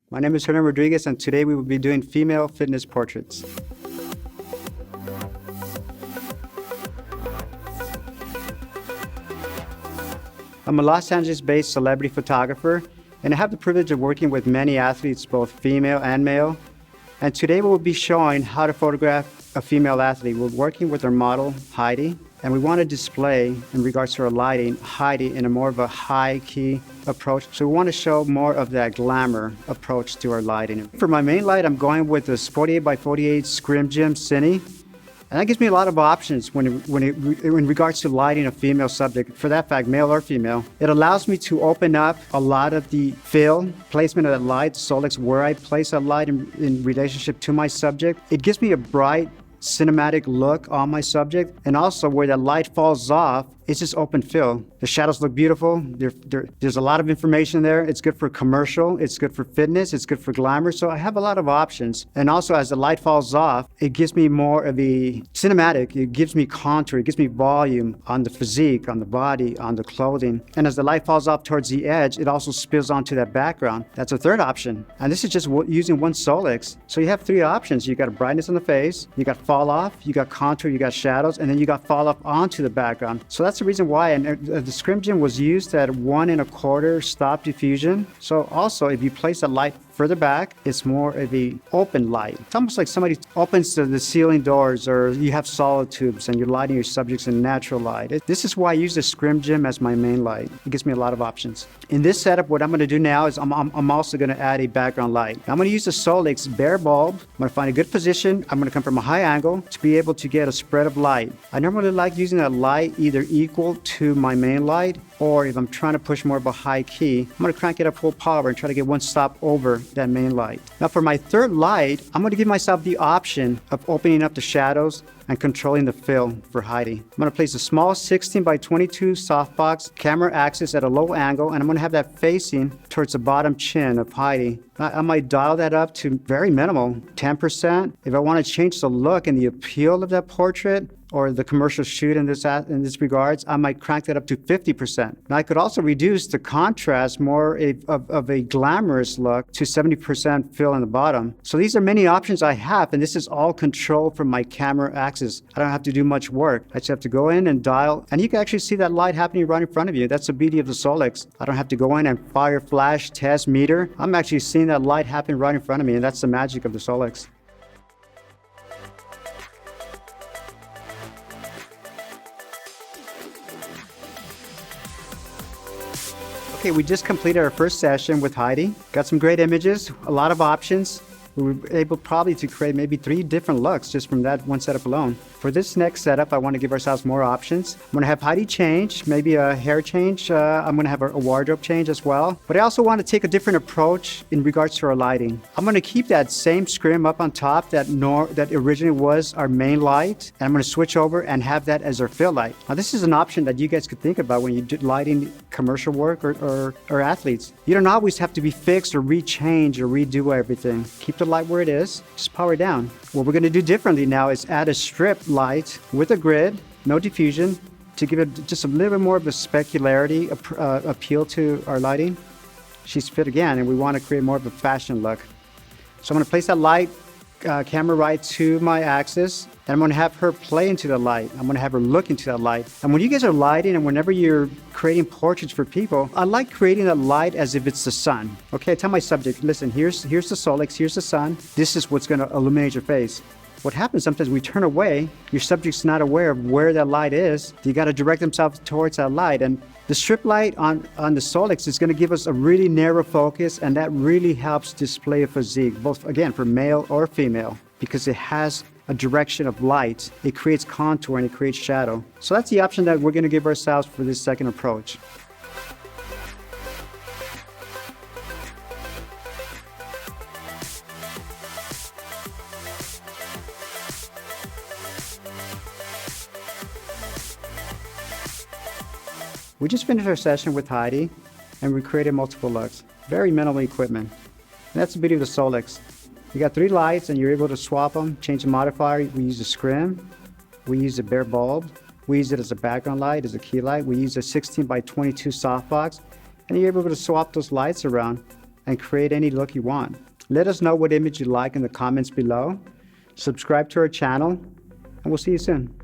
My name is Hernan Rodriguez, and today we will be doing female fitness portraits. I'm a Los Angeles-based celebrity photographer, and I have the privilege of working with many athletes, both female and male. And today we will be showing how to photograph a female athlete. We're working with our model, Heidi, and we want to display, in regards to our lighting, Heidi in a more of a high-key approach. So we want to show more of that glamour approach to our lighting. For my main light, I'm going with this 48 by 48 Scrim Gym Cine. And that gives me a lot of options in regards to lighting a female subject, for that fact, male or female. It allows me to open up a lot of the fill, placement of that light, the Solex, where I place that light in relationship to my subject. It gives me a bright, cinematic look on my subject, and also where that light falls off, it's just open fill. The shadows look beautiful. There's a lot of information there. It's good for commercial, it's good for fitness, it's good for glamour. So I have a lot of options. And also as the light falls off, it gives me more of a cinematic, it gives me contour, it gives me volume on the physique, on the body, on the clothing. And as the light falls off towards the edge, it also spills onto that background. That's a third option. And this is just using one Solex. So you have three options. You got a brightness on the face, you got fall off, you got contour, you got shadows, and then you got fall off onto the background. So that's the reason why. And the Scrim Gym was used at 1 1/4 stop diffusion. So also, if you place a light further back, it's more of a open light. It's almost like somebody opens the ceiling doors, or you have solid tubes and you're lighting your subjects in natural light. This is why I use the Scrim Gym as my main light. It gives me a lot of options. In this setup, what I'm going to do now is I'm also going to add a background light. I'm going to use the Solex bare bulb. I'm going to find a good position. I'm going to come from a high angle to be able to get a spread of light. I normally like using that light either equal to my main light, or if I'm trying to push more of a high key, I'm going to crank it up full power and try to get one stop over that main light. Now for my third light, I'm going to give myself the option of opening up the shadows and controlling the fill for Heidi. I'm going to place a small 16 by 22 softbox camera axis at a low angle, and I'm going to have that facing towards the bottom chin of Heidi. I might dial that up to very minimal, 10%. If I want to change the look and the appeal of that portrait, or the commercial shoot in this regards, I might crank that up to 50%. Now I could also reduce the contrast, more of a glamorous look, to 70% fill in the bottom. So these are many options I have, and this is all controlled from my camera axis. I don't have to do much work. I just have to go in and dial, and you can actually see that light happening right in front of you. That's the beauty of the Solex. I don't have to go in and fire, flash, test, meter. I'm actually seeing that light happen right in front of me, and that's the magic of the Solex. Okay, we just completed our first session with Heidi. Got some great images, a lot of options. We were able probably to create maybe 3 different looks just from that one setup alone. For this next setup, I want to give ourselves more options. I'm going to have Heidi change, maybe a hair change. I'm going to have a wardrobe change as well. But I also want to take a different approach in regards to our lighting. I'm going to keep that same scrim up on top that originally was our main light. And I'm going to switch over and have that as our fill light. Now this is an option that you guys could think about when you do lighting commercial work or athletes. You don't always have to be fixed or rechange or redo everything. Keep the light where it is, just power it down. What we're going to do differently now is add a strip light with a grid, no diffusion, to give it just a little bit more of a specularity appeal to our lighting. She's fit again, and we want to create more of a fashion look. So I'm going to place that light camera right to my axis, and I'm going to have her play into the light. I'm going to have her look into that light. And when you guys are lighting, and whenever you're creating portraits for people, I like creating that light as if it's the sun. Okay, I tell my subject, listen, here's the Solex, here's the sun. This is what's going to illuminate your face. What happens sometimes, we turn away, your subject's not aware of where that light is. You got to direct themselves towards that light. And the strip light on the Solex is going to give us a really narrow focus, and that really helps display a physique, both, again, for male or female, because it has a direction of light. It creates contour and it creates shadow. So that's the option that we're going to give ourselves for this second approach. We just finished our session with Heidi, and we created multiple looks. Very minimal equipment. And that's the beauty of the Solex. You got 3 lights, and you're able to swap them, change the modifier. We use a scrim. We use a bare bulb. We use it as a background light, as a key light. We use a 16 by 22 softbox, and you're able to swap those lights around. and create any look you want. Let us know what image you like in the comments below. Subscribe to our channel, and we'll see you soon.